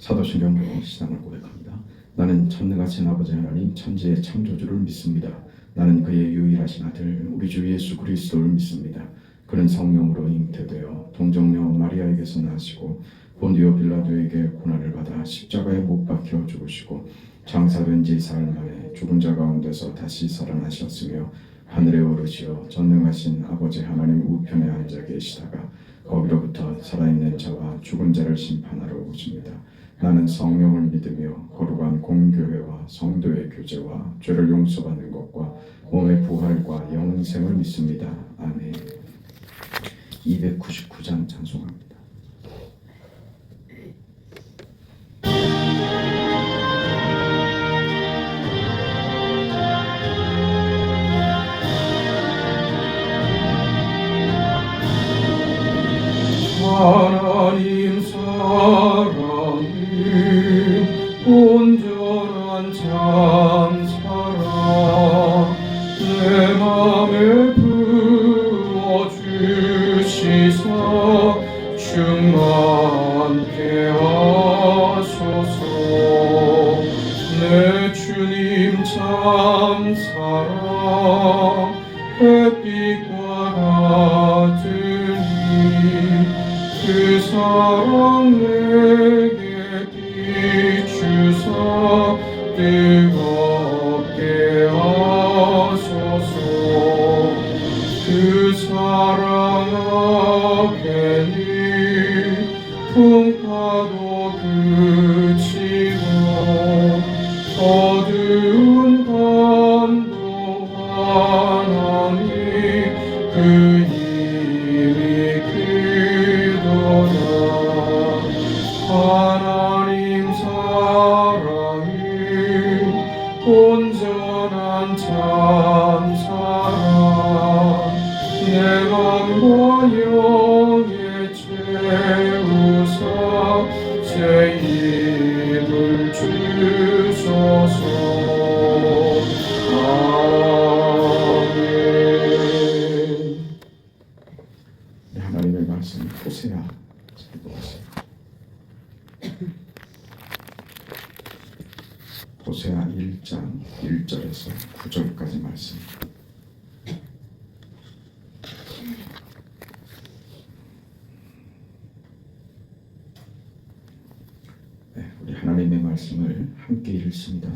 사도신경으로 신앙을 고백합니다. 나는 전능하신 아버지 하나님 천지의 창조주를 믿습니다. 나는 그의 유일하신 아들 우리 주 예수 그리스도를 믿습니다. 그는 성령으로 잉태되어 동정녀 마리아에게서 나시고 본디오 빌라도에게 고난을 받아 십자가에 못 박혀 죽으시고 장사된 지 사흘 만에 죽은 자 가운데서 다시 살아나셨으며 하늘에 오르시어 전능하신 아버지 하나님 우편에 앉아 계시다가 거기로부터 살아있는 자와 죽은 자를 심판하러 오십니다. 나는 성령을 믿으며 거룩한 공교회와 성도의 교제와 죄를 용서받는 것과 몸의 부활과 영생을 믿습니다. 아멘. 299장 찬송합니다. 하나님 사랑이 온전한 참 사랑 내 맘에 부어주시사 충만케 하소서. 내 주님 참 사랑 햇빛과 같으니 그 사랑 내게 비추사 뜨겁게 하소서. 그 사랑 앞에는 풍파도 그치고 어두운 밤도 하나님 그 힘이 크도다. 하나님 사랑이 온전한 참 사랑 내 맘과 영에 채우사 새 힘을 주소서. 아멘. 하나님의 말씀 호세아 읽어보세요. 호세아 1장 1절에서 9절까지 말씀. 우리 하나님의 말씀을 함께 읽습니다.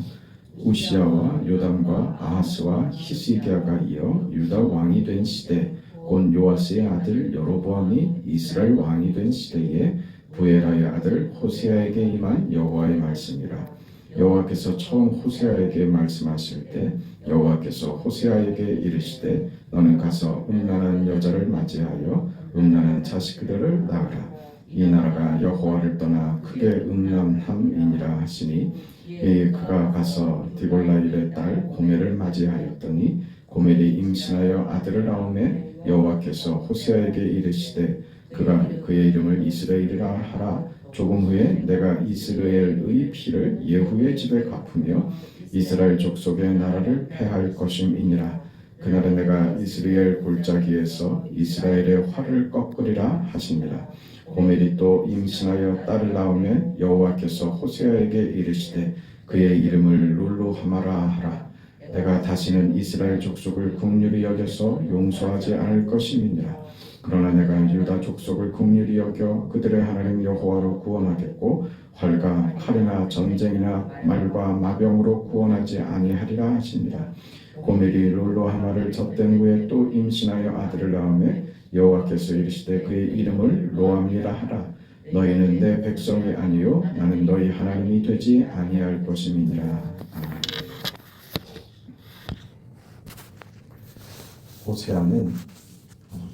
우시야와 요담과 아하스와 히스기야가 이어 유다 왕이 된 시대 곧 요아스의 아들 여로보암이 이스라엘 왕이 된 시대에 부에라의 아들 호세아에게 임한 여호와의 말씀이라. 여호와께서 처음 호세아에게 말씀하실 때 여호와께서 호세아에게 이르시되 너는 가서 음란한 여자를 맞이하여 음란한 자식들을 낳으라. 이 나라가 여호와를 떠나 크게 음란함이니라 하시니 이에 그가 가서 디볼라일의 딸 고멜을 맞이하였더니 고멜이 임신하여 아들을 낳음에 여호와께서 호세아에게 이르시되 그가 그의 이름을 이스라엘이라 하라. 조금 후에 내가 이스라엘의 피를 예후의 집에 갚으며 이스라엘 족속의 나라를 패할 것임이니라. 그날에 내가 이스라엘 골짜기에서 이스라엘의 활을 꺾으리라 하시니라. 고멜이 또 임신하여 딸을 낳음에 여호와께서 호세아에게 이르시되 그의 이름을 룰루하마라 하라. 내가 다시는 이스라엘 족속을 긍휼히 여겨서 용서하지 않을 것임이니라. 그러나 내가 유다 족속을 긍휼히 여겨 그들의 하나님 여호와로 구원하겠고 활과 칼이나 전쟁이나 말과 마병으로 구원하지 아니하리라 하시니라. 고멜이 룰루하마를 젖된 후에 또 임신하여 아들을 낳음에 여호와께서 이르시되 그의 이름을 로암이라 하라. 너희는 내 백성이 아니요 나는 너희 하나님이 되지 아니할 것임이니라. 호세아는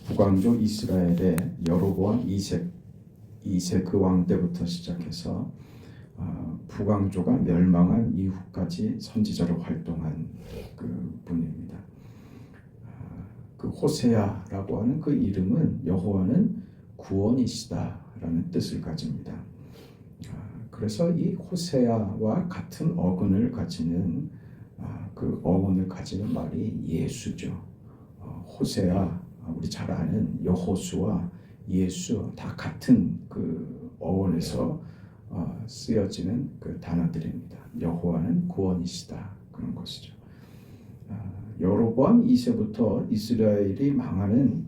북왕조 이스라엘의 여로보암 2세 그 왕 때부터 시작해서 북왕조가 멸망한 이후까지 선지자로 활동한 그 분입니다. 그 호세아라고 하는 그 이름은 여호와는 구원이시다라는 뜻을 가집니다. 그래서 이 호세아와 같은 어근을 가지는 그 어원을 가지는 말이 예수죠. 호세아, 우리 잘 아는 여호수와 예수 다 같은 그 어원에서 쓰여지는 그 단어들입니다. 여호와는 구원이시다 그런 것이죠. 여로보암 2세부터 이스라엘이 망하는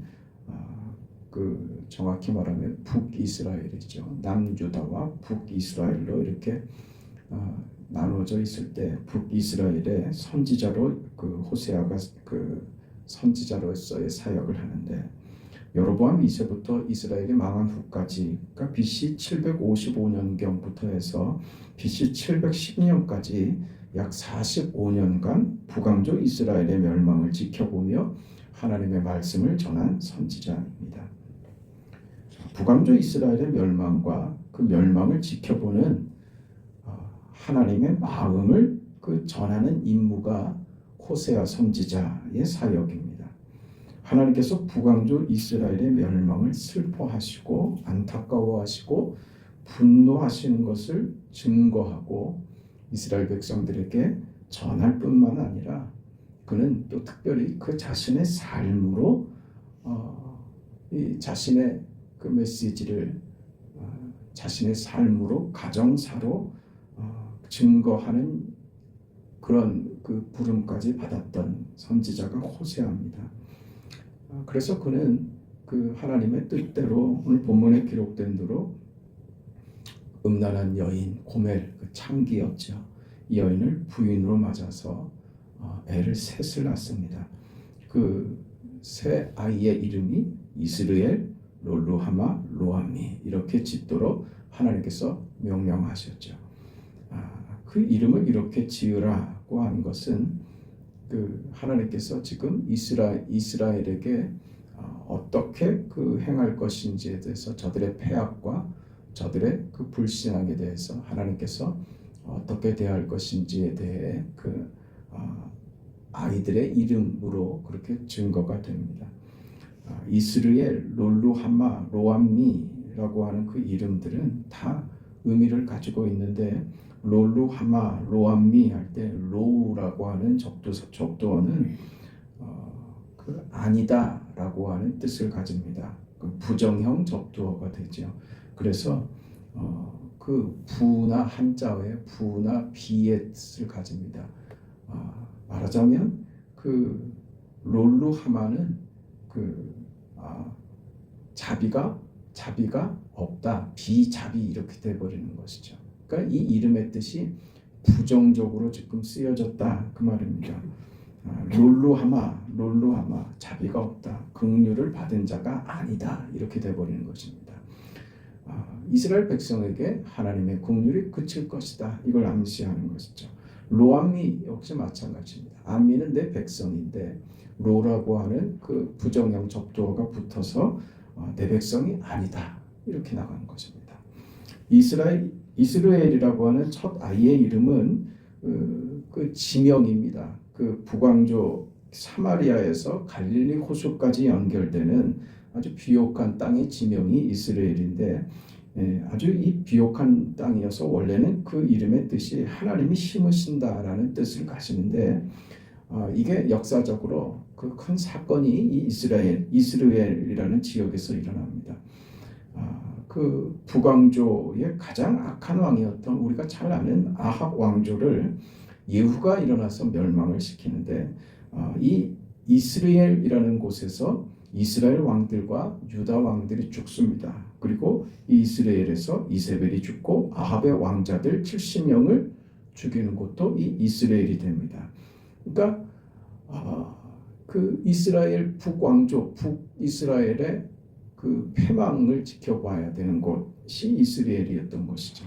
그 정확히 말하면 북이스라엘이죠. 남유다와 북이스라엘로 이렇게 나눠져 있을 때 북이스라엘의 선지자로 그 호세아가 그 선지자로서의 사역을 하는데 여로보암 2세부터 이스라엘이 망한 후까지 그러니까 BC 755년경부터 해서 BC 710년까지 약 45년간 북왕조 이스라엘의 멸망을 지켜보며 하나님의 말씀을 전한 선지자입니다. 북왕조 이스라엘의 멸망과 그 멸망을 지켜보는 하나님의 마음을 그 전하는 임무가 호세아 선지자의 사역입니다. 하나님께서 북왕조 이스라엘의 멸망을 슬퍼하시고 안타까워하시고 분노하시는 것을 증거하고 이스라엘 백성들에게 전할 뿐만 아니라 그는 또 특별히 그 자신의 삶으로 이 자신의 그 메시지를 자신의 삶으로 가정사로 증거하는 그런 그 부름까지 받았던 선지자가 호세아입니다. 그래서 그는 그 하나님의 뜻대로 오늘 본문에 기록된 대로 음란한 여인 고멜 그 창기였죠. 이 여인을 부인으로 맞아서 애를 셋을 낳습니다. 그 세 아이의 이름이 이스르엘, 롤루하마, 로암미 이렇게 짓도록 하나님께서 명령하셨죠. 그 이름을 이렇게 지으라고 한 것은 그 하나님께서 지금 이스라엘에게 어떻게 그 행할 것인지에 대해서 저들의 패악과 저들의 그 불신앙에 대해서 하나님께서 어떻게 대할 것인지에 대해 그 아이들의 이름으로 그렇게 증거가 됩니다. 이스르엘, 롤루하마, 로암미라고 하는 그 이름들은 다 의미를 가지고 있는데 롤루하마, 로암미 할 때 로우라고 하는 적두어는 그 아니다라고 하는 뜻을 가집니다. 그 부정형 적두어가 되죠. 그래서 그 부나 한자어의 부나 비의 뜻을 가집니다. 말하자면 그 롤루하마는 그 자비가 없다, 비자비 이렇게 돼버리는 것이죠. 그러니까 이 이름의 뜻이 부정적으로 지금 쓰여졌다 그 말입니다. 롤루하마 자비가 없다, 긍휼을 받은 자가 아니다 이렇게 돼버리는 것입니다. 이스라엘 백성에게 하나님의 긍휼이 그칠 것이다 이걸 암시하는 것이죠. 로암미 역시 마찬가지입니다. 암미는 내 백성인데 로라고 하는 그 부정형 적두어가 붙어서 내 백성이 아니다 이렇게 나가는 것입니다. 이스라엘이라고 하는 첫 아이의 이름은 그 지명입니다. 그 북왕조 사마리아에서 갈릴리 호수까지 연결되는 아주 비옥한 땅의 지명이 이스라엘인데 아주 이 비옥한 땅이어서 원래는 그 이름의 뜻이 하나님이 심으신다라는 뜻을 가지는데 이게 역사적으로 그 큰 사건이 이 이스라엘이라는 지역에서 일어납니다. 그 북왕조의 가장 악한 왕이었던 우리가 잘 아는 아합 왕조를 예후가 일어나서 멸망을 시키는데 이 이스라엘이라는 곳에서 이스라엘 왕들과 유다 왕들이 죽습니다. 그리고 이 이스라엘에서 이세벨이 죽고 아합의 왕자들 70명을 죽이는 곳도 이 이스라엘이 됩니다. 그러니까 그 이스라엘 북왕조 북이스라엘의 그 패망을 지켜봐야 되는 곳이 이스라엘이었던 것이죠.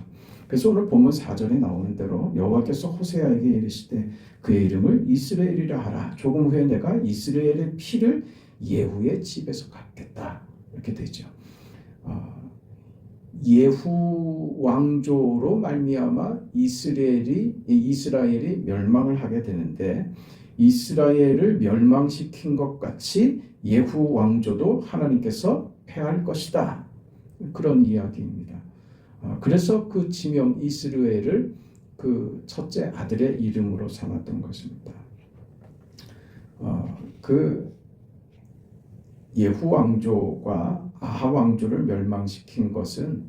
그래서 오늘 본문 4절에 나오는 대로 여호와께서 호세아에게 이르시되 그의 이름을 이스라엘이라 하라. 조금 후에 내가 이스라엘의 피를 예후의 집에서 갚겠다. 이렇게 되죠. 예후 왕조로 말미암아 이스라엘이 멸망을 하게 되는데 이스라엘을 멸망시킨 것 같이 예후 왕조도 하나님께서 패할 것이다. 그런 이야기입니다. 그래서 그 지명 이스라엘을 그 첫째 아들의 이름으로 삼았던 것입니다. 그 예후 왕조가 아합 왕조를 멸망시킨 것은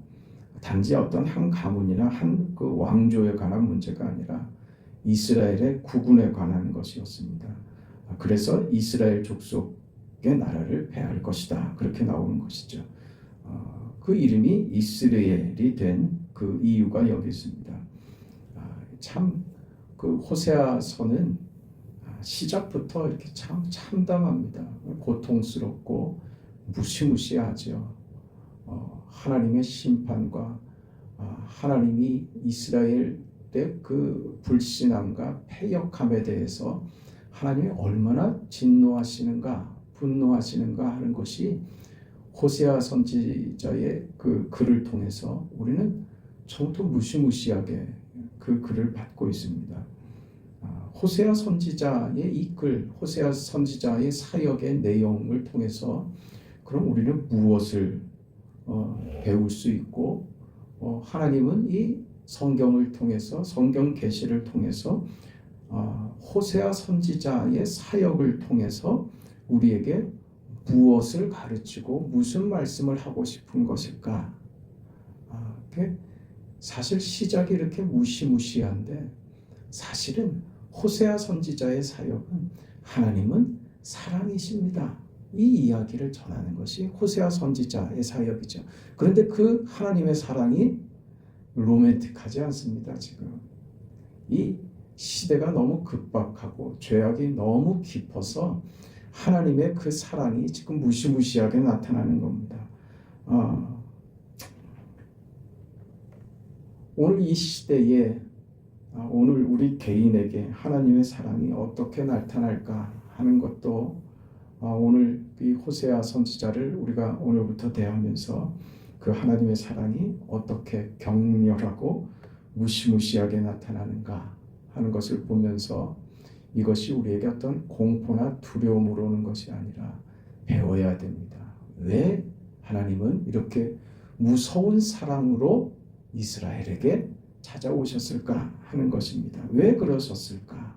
단지 어떤 한 가문이나 한 그 왕조에 관한 문제가 아니라 이스라엘의 구군에 관한 것이었습니다. 그래서 이스라엘 족속의 나라를 폐할 것이다. 그렇게 나오는 것이죠. 그 이름이 이스라엘이 된 그 이유가 여기 있습니다. 참 그 호세아서는 시작부터 이렇게 참 참담합니다. 고통스럽고 무시무시하죠. 하나님의 심판과 하나님이 이스라엘의 그 불신함과 패역함에 대해서 하나님이 얼마나 진노하시는가 분노하시는가 하는 것이 호세아 선지자의 그 글을 통해서 우리는 정말 무시무시하게 그 글을 받고 있습니다. 호세아 선지자의 이 글, 호세아 선지자의 사역의 내용을 통해서 그럼 우리는 무엇을 배울 수 있고 하나님은 이 성경을 통해서 성경 계시를 통해서 호세아 선지자의 사역을 통해서 우리에게 무엇을 가르치고 무슨 말씀을 하고 싶은 것일까? 사실 시작이 이렇게 무시무시한데 사실은 호세아 선지자의 사역은 하나님은 사랑이십니다. 이 이야기를 전하는 것이 호세아 선지자의 사역이죠. 그런데 그 하나님의 사랑이 로맨틱하지 않습니다. 지금 이 시대가 너무 급박하고 죄악이 너무 깊어서 하나님의 그 사랑이 지금 무시무시하게 나타나는 겁니다. 오늘 이 시대에 오늘 우리 개인에게 하나님의 사랑이 어떻게 나타날까 하는 것도 오늘 이 호세아 선지자를 우리가 오늘부터 대하면서 그 하나님의 사랑이 어떻게 격렬하고 무시무시하게 나타나는가 하는 것을 보면서 이것이 우리에게 어떤 공포나 두려움으로 오는 것이 아니라 배워야 됩니다. 왜 하나님은 이렇게 무서운 사랑으로 이스라엘에게 찾아오셨을까 하는 것입니다. 왜 그러셨을까?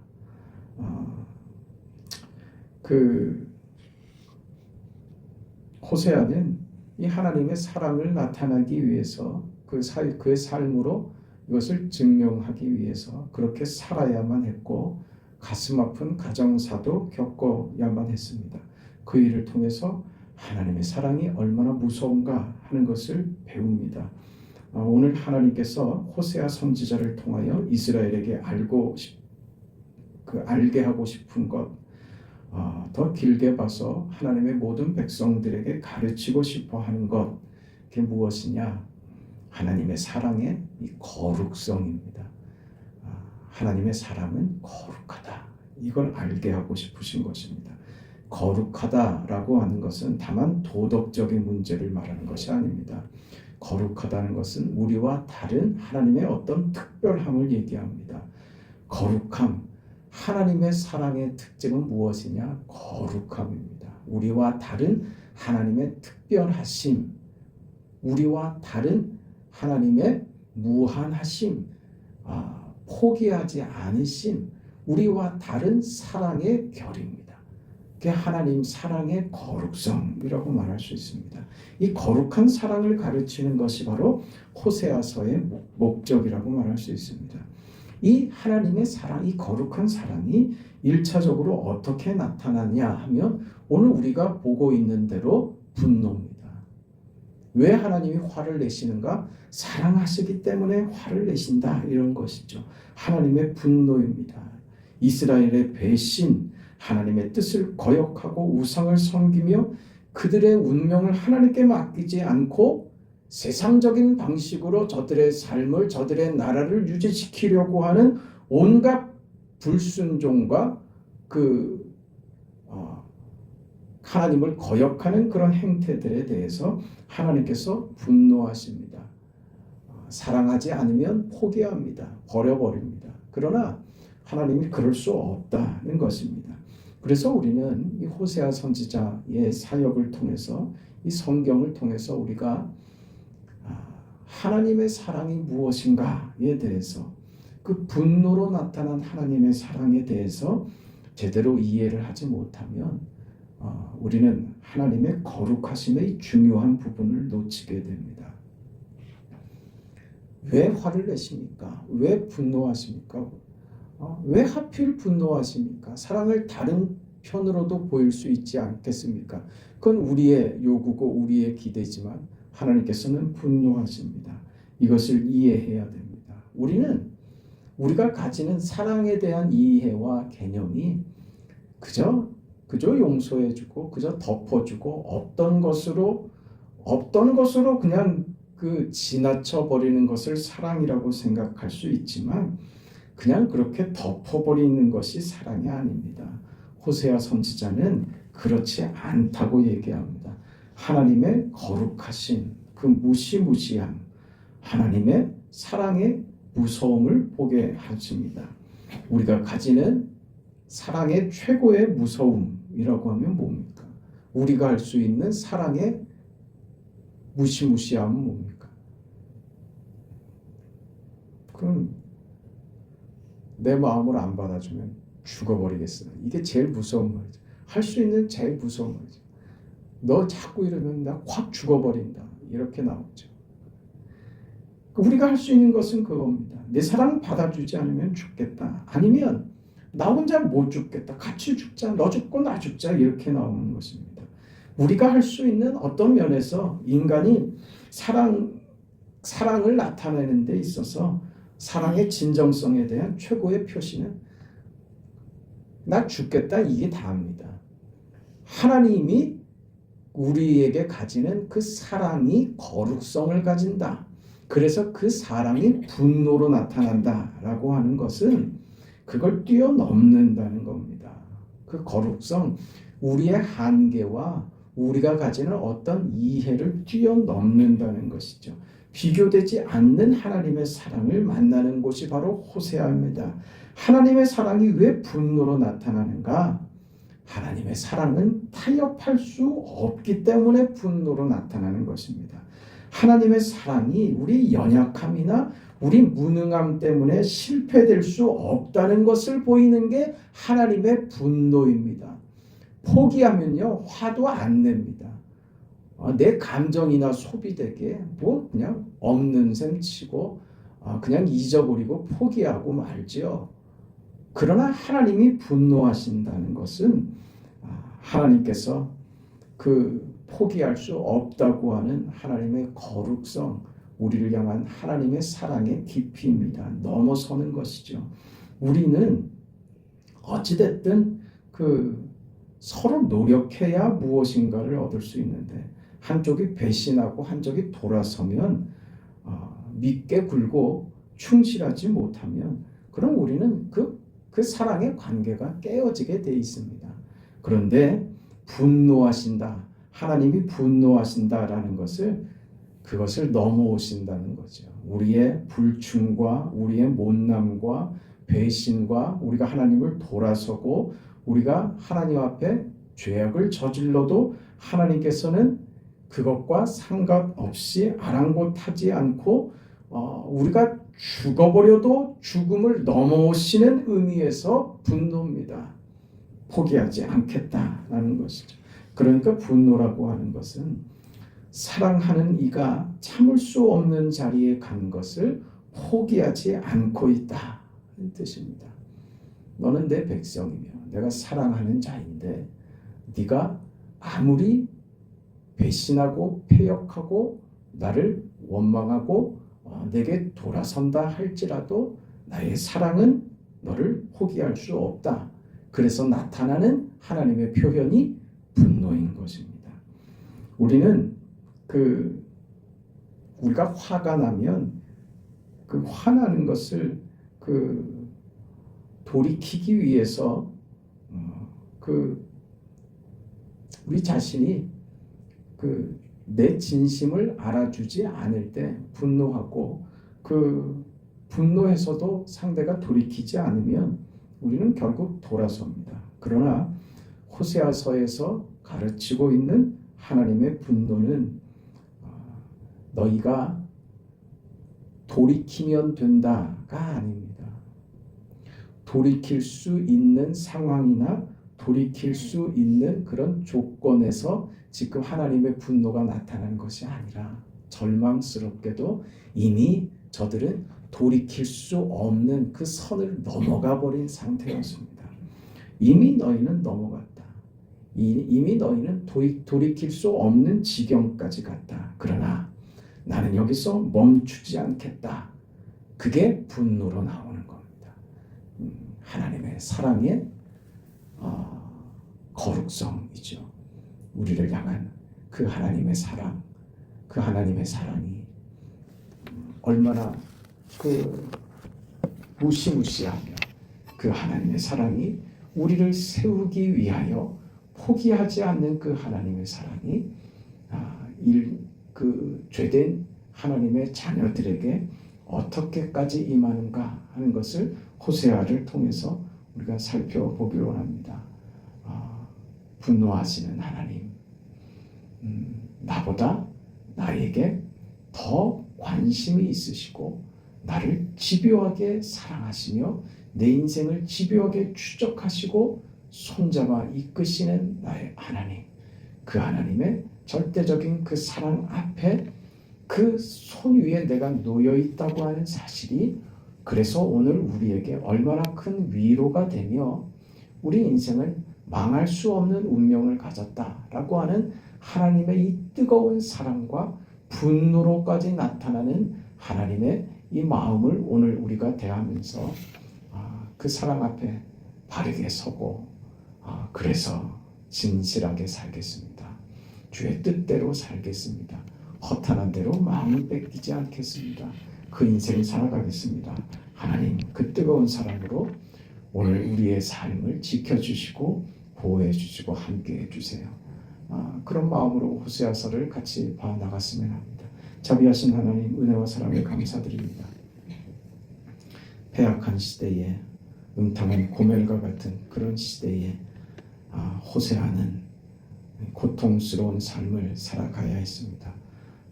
그 호세아는 이 하나님의 사랑을 나타나기 위해서 그의 삶으로 이것을 증명하기 위해서 그렇게 살아야만 했고 가슴 아픈 가정사도 겪어야만 했습니다. 그 일을 통해서 하나님의 사랑이 얼마나 무서운가 하는 것을 배웁니다. 오늘 하나님께서 호세아 선지자를 통하여 이스라엘에게 알게 하고 싶은 것, 더 길게 봐서 하나님의 모든 백성들에게 가르치고 싶어 하는 것, 그게 무엇이냐? 하나님의 사랑의 이 거룩성입니다. 하나님의 사랑은 거룩하다. 이걸 알게 하고 싶으신 것입니다. 거룩하다라고 하는 것은 다만 도덕적인 문제를 말하는 것이 아닙니다. 거룩하다는 것은 우리와 다른 하나님의 어떤 특별함을 얘기합니다. 거룩함, 하나님의 사랑의 특징은 무엇이냐? 거룩함입니다. 우리와 다른 하나님의 특별하심, 우리와 다른 하나님의 무한하심, 포기하지 않으심, 우리와 다른 사랑의 결입니다. 그게 하나님 사랑의 거룩성이라고 말할 수 있습니다. 이 거룩한 사랑을 가르치는 것이 바로 호세아서의 목적이라고 말할 수 있습니다. 이 하나님의 사랑, 이 거룩한 사랑이 1차적으로 어떻게 나타나냐 하면 오늘 우리가 보고 있는 대로 분노입니다. 왜 하나님이 화를 내시는가? 사랑하시기 때문에 화를 내신다, 이런 것이죠. 하나님의 분노입니다. 이스라엘의 배신, 하나님의 뜻을 거역하고 우상을 섬기며 그들의 운명을 하나님께 맡기지 않고 세상적인 방식으로 저들의 삶을, 저들의 나라를 유지시키려고 하는 온갖 불순종과 하나님을 거역하는 그런 행태들에 대해서 하나님께서 분노하십니다. 사랑하지 않으면 포기합니다. 버려버립니다. 그러나 하나님이 그럴 수 없다는 것입니다. 그래서 우리는 이 호세아 선지자의 사역을 통해서 이 성경을 통해서 우리가 하나님의 사랑이 무엇인가에 대해서 그 분노로 나타난 하나님의 사랑에 대해서 제대로 이해를 하지 못하면 우리는 하나님의 거룩하심의 중요한 부분을 놓치게 됩니다. 왜 화를 내십니까? 왜 분노하십니까? 왜 하필 분노하십니까? 사랑을 다른 편으로도 보일 수 있지 않겠습니까? 그건 우리의 요구고 우리의 기대지만 하나님께서는 분노하십니다. 이것을 이해해야 됩니다. 우리가 가지는 사랑에 대한 이해와 개념이 그저 용서해주고 그저 덮어주고 없던 것으로 그냥 지나쳐 버리는 것을 사랑이라고 생각할 수 있지만 그냥 그렇게 덮어버리는 것이 사랑이 아닙니다. 호세아 선지자는 그렇지 않다고 얘기합니다. 하나님의 거룩하신 그 무시무시한 하나님의 사랑의 무서움을 보게 하십니다. 우리가 가지는 사랑의 최고의 무서움이라고 하면 뭡니까? 우리가 할 수 있는 사랑의 무시무시함은 뭡니까? 그럼 내 마음을 안 받아주면 죽어버리겠어요. 이게 제일 무서운 말이죠. 할 수 있는 제일 무서운 말이죠. 너 자꾸 이러면 나 확 죽어버린다. 이렇게 나오죠. 우리가 할 수 있는 것은 그겁니다. 내 사랑 받아주지 않으면 죽겠다. 아니면 나 혼자 못 죽겠다. 같이 죽자. 너 죽고 나 죽자. 이렇게 나오는 것입니다. 우리가 할 수 있는 어떤 면에서 인간이 사랑을 나타내는 데 있어서 사랑의 진정성에 대한 최고의 표시는 나 죽겠다 이게 다입니다. 하나님이 우리에게 가지는 그 사랑이 거룩성을 가진다. 그래서 그 사랑이 분노로 나타난다라고 하는 것은 그걸 뛰어넘는다는 겁니다. 그 거룩성, 우리의 한계와 우리가 가지는 어떤 이해를 뛰어넘는다는 것이죠. 비교되지 않는 하나님의 사랑을 만나는 곳이 바로 호세아입니다. 하나님의 사랑이 왜 분노로 나타나는가? 하나님의 사랑은 타협할 수 없기 때문에 분노로 나타나는 것입니다. 하나님의 사랑이 우리 연약함이나 우리 무능함 때문에 실패될 수 없다는 것을 보이는 게 하나님의 분노입니다. 포기하면요 화도 안 냅니다. 내 감정이나 소비되게 그냥 없는 셈 치고 그냥 잊어버리고 포기하고 말죠. 그러나 하나님이 분노하신다는 것은 하나님께서 포기할 수 없다고 하는 하나님의 거룩성, 우리를 향한 하나님의 사랑의 깊이입니다. 넘어서는 것이죠. 우리는 어찌됐든 서로 노력해야 무엇인가를 얻을 수 있는데 한쪽이 배신하고 한쪽이 돌아서면 믿게 굴고 충실하지 못하면 그럼 우리는 그 사랑의 관계가 깨어지게 돼 있습니다. 그런데 분노하신다. 하나님이 분노하신다라는 그것을 넘어오신다는 거죠. 우리의 불충과 우리의 못남과 배신과 우리가 하나님을 돌아서고 우리가 하나님 앞에 죄악을 저질러도 하나님께서는 그것과 상관없이 아랑곳하지 않고 우리가 죽어버려도 죽음을 넘어오시는 의미에서 분노입니다. 포기하지 않겠다라는 것이죠. 그러니까 분노라고 하는 것은 사랑하는 이가 참을 수 없는 자리에 간 것을 포기하지 않고 있다는 뜻입니다. 너는 내 백성이며 내가 사랑하는 자인데 네가 아무리 배신하고 패역하고 나를 원망하고 내게 돌아선다 할지라도 나의 사랑은 너를 포기할 수 없다. 그래서 나타나는 하나님의 표현이 분노인 것입니다. 우리는 우리가 화가 나면 그 화나는 것을 돌이키기 위해서 우리 자신이 내 진심을 알아주지 않을 때 분노하고 분노해서도 상대가 돌이키지 않으면 우리는 결국 돌아섭니다. 그러나 호세아서에서 가르치고 있는 하나님의 분노는 너희가 돌이키면 된다가 아닙니다. 돌이킬 수 있는 상황이나 돌이킬 수 있는 그런 조건에서 지금 하나님의 분노가 나타나는 것이 아니라 절망스럽게도 이미 저들은 돌이킬 수 없는 그 선을 넘어가 버린 상태였습니다. 이미 너희는 넘어갔다. 이미 너희는 돌이킬 수 없는 지경까지 갔다. 그러나 나는 여기서 멈추지 않겠다. 그게 분노로 나오는 겁니다. 하나님의 사랑의 거룩성이죠. 우리를 향한 그 하나님의 사랑, 그 하나님의 사랑이 얼마나 그 무시무시하며 그 하나님의 사랑이 우리를 세우기 위하여 포기하지 않는 그 하나님의 사랑이 그 죄된 하나님의 자녀들에게 어떻게까지 임하는가 하는 것을 호세아를 통해서 우리가 살펴보기로 원합니다. 분노하시는 하나님, 나보다 나에게 더 관심이 있으시고 나를 집요하게 사랑하시며 내 인생을 집요하게 추적하시고 손잡아 이끄시는 나의 하나님, 그 하나님의 절대적인 그 사랑 앞에 그 손 위에 내가 놓여 있다고 하는 사실이 그래서 오늘 우리에게 얼마나 큰 위로가 되며 우리 인생을 망할 수 없는 운명을 가졌다라고 하는 하나님의 이 뜨거운 사랑과 분노로까지 나타나는 하나님의 이 마음을 오늘 우리가 대하면서 그 사랑 앞에 바르게 서고 그래서 진실하게 살겠습니다. 주의 뜻대로 살겠습니다. 허탄한 대로 마음을 뺏기지 않겠습니다. 그 인생을 살아가겠습니다. 하나님 그 뜨거운 사랑으로 오늘 우리의 삶을 지켜주시고 보호해주시고 함께해 주세요. 그런 마음으로 호세아서를 같이 봐나갔으면 합니다. 자비하신 하나님 은혜와 사랑에 감사드립니다. 패악한 시대에 음탕한 고멜과 같은 그런 시대에 호세아는 고통스러운 삶을 살아가야 했습니다.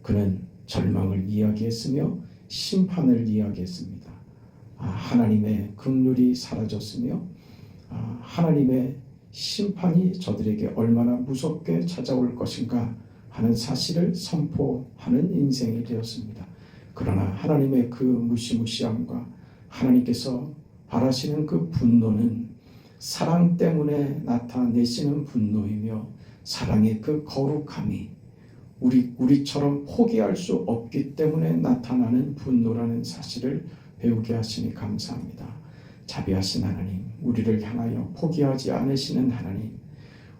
그는 절망을 이야기했으며 심판을 이야기했습니다. 하나님의 긍휼이 사라졌으며 하나님의 심판이 저들에게 얼마나 무섭게 찾아올 것인가 하는 사실을 선포하는 인생이 되었습니다. 그러나 하나님의 그 무시무시함과 하나님께서 바라시는 그 분노는 사랑 때문에 나타내시는 분노이며 사랑의 그 거룩함이 우리처럼 포기할 수 없기 때문에 나타나는 분노라는 사실을 배우게 하시니 감사합니다. 자비하신 하나님, 우리를 향하여 포기하지 않으시는 하나님,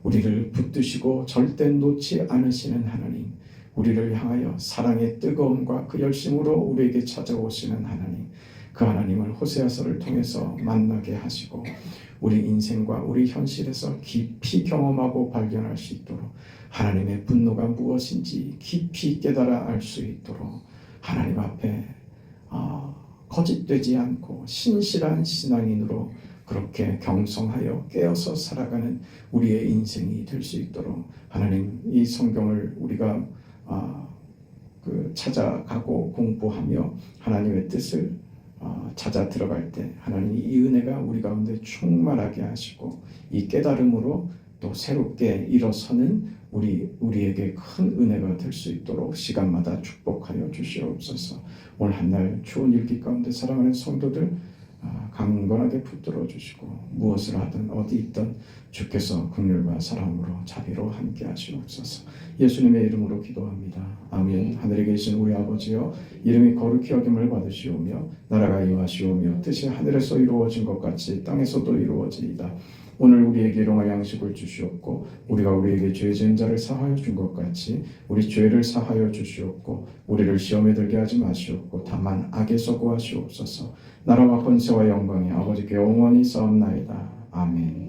우리를 붙드시고 절대 놓지 않으시는 하나님, 우리를 향하여 사랑의 뜨거움과 그 열심으로 우리에게 찾아오시는 하나님, 그 하나님을 호세아서를 통해서 만나게 하시고 우리 인생과 우리 현실에서 깊이 경험하고 발견할 수 있도록 하나님의 분노가 무엇인지 깊이 깨달아 알 수 있도록 하나님 앞에 거짓되지 않고 신실한 신앙인으로 그렇게 경성하여 깨어서 살아가는 우리의 인생이 될 수 있도록 하나님 이 성경을 우리가 찾아가고 공부하며 하나님의 뜻을 찾아 들어갈 때 하나님 이 은혜가 우리 가운데 충만하게 하시고 이 깨달음으로 또 새롭게 일어서는 우리에게 큰 은혜가 될 수 있도록 시간마다 축복하여 주시옵소서. 오늘 한날 추운 일기 가운데 사랑하는 성도들 강건하게 붙들어 주시고 무엇을 하든 어디 있든 주께서 긍휼과 사랑으로 자비로 함께 하시옵소서. 예수님의 이름으로 기도합니다. 아멘. 하늘에 계신 우리 아버지여, 이름이 거룩히 여김을 받으시오며 나라가 임하시오며 뜻이 하늘에서 이루어진 것 같이 땅에서도 이루어지이다. 오늘 우리에게 일용할 양식을 주시옵고 우리가 우리에게 죄 지은 자를 사하여 준 것 같이 우리 죄를 사하여 주시옵고 우리를 시험에 들게 하지 마시옵고 다만 악에서 구하시옵소서. 나라와 권세와 영광이 아버지께 영원히 싸움나이다. 아멘.